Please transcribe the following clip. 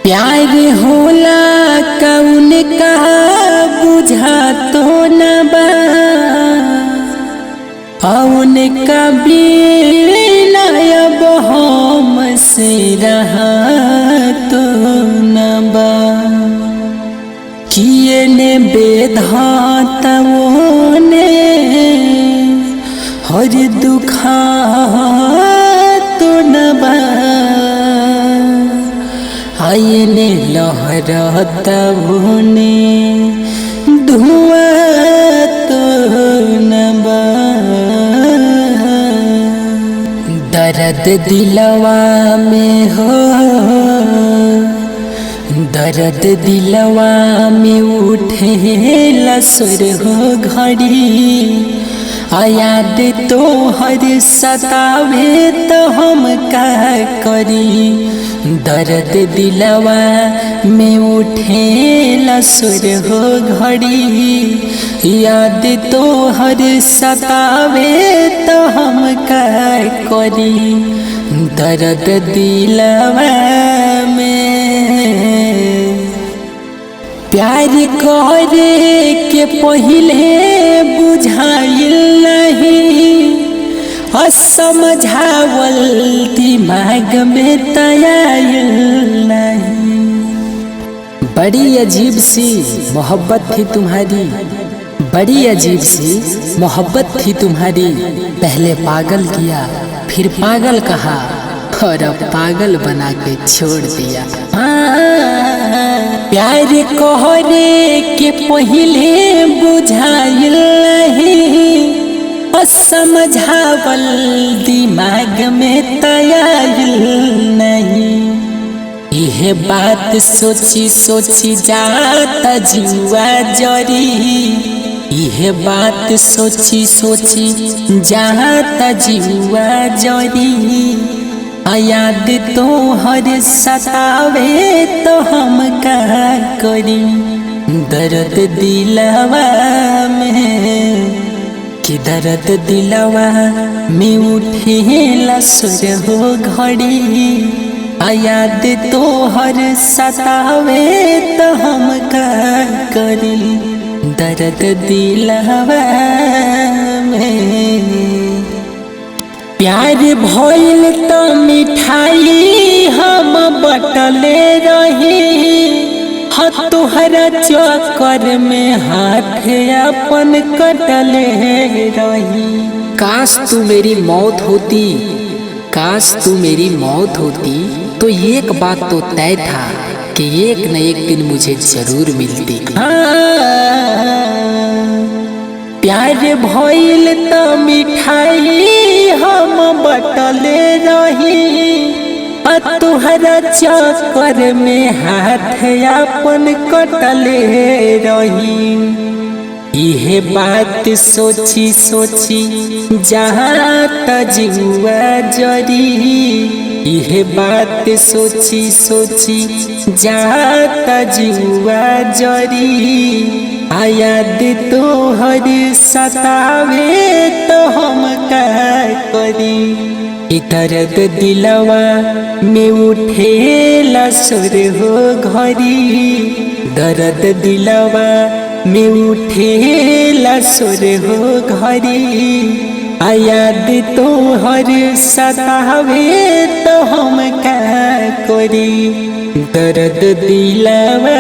प्यार होला कौन का बुझा तो न बा औन का बिना अब हम से रहा तो न बा किए ने बेधाता वो ने हर दुखा तो न बा आयने लहराता भुने धुआं तो न बा दर्द दिलवा में हो दर्द दिलवा में उठे लसुर हो घड़ी याद तो हर सतावे तो हम का करी दर्द दिलवा में उठे लसुर हो घड़ी याद तो हर सतावे तो हम का करी दर्द दिलवा में प्यार करे के पहले बुझाइल नहीं असमझावल दिमाग में तयाइल नहीं। बड़ी अजीब सी मोहब्बत थी तुम्हारी, बड़ी अजीब सी मोहब्बत थी तुम्हारी। पहले पागल किया फिर पागल कहा और अब पागल बना के छोड़ दिया। प्यार कहरे के पहले बुझाइल नहीं असमझावल दिमाग में तयाइल नहीं। यह बात सोची सोची जाता जुआ जरी, यह बात सोची सोची जाता जुआ जरी। याद तो हर सतावे तो हम का करी दर्द दिलवा में कि दर्द दिलवा में उठे लसुर हो घड़ी याद तो हर सतावे तो हम का करी दर्द दिलवा में। प्यार भइल तो मिठाई हम बटले रही तुहरा चक्कर में हाथ अपन कटले रही। काश तू मेरी मौत होती, काश तू मेरी मौत होती तो एक बात तो तय था कि एक न एक दिन मुझे जरूर मिलती। प्यार भइल तो मिठाई हम बटले रही तुहरा चक्कर में हाथ अपन कटले रही। यह बात सोची सोची जहाँ तजुआ जरी, यह बात सोची सोची जहाँ तजुआ जरी। याद तो हर सतावे तो हम का करी दर्द दिलवा में उठे लसुर हो घड़ी दर्द दिलवा में उठे लसुर हो घड़ी। याद तो हर सतावे तो हम का करी दर्द दिलवा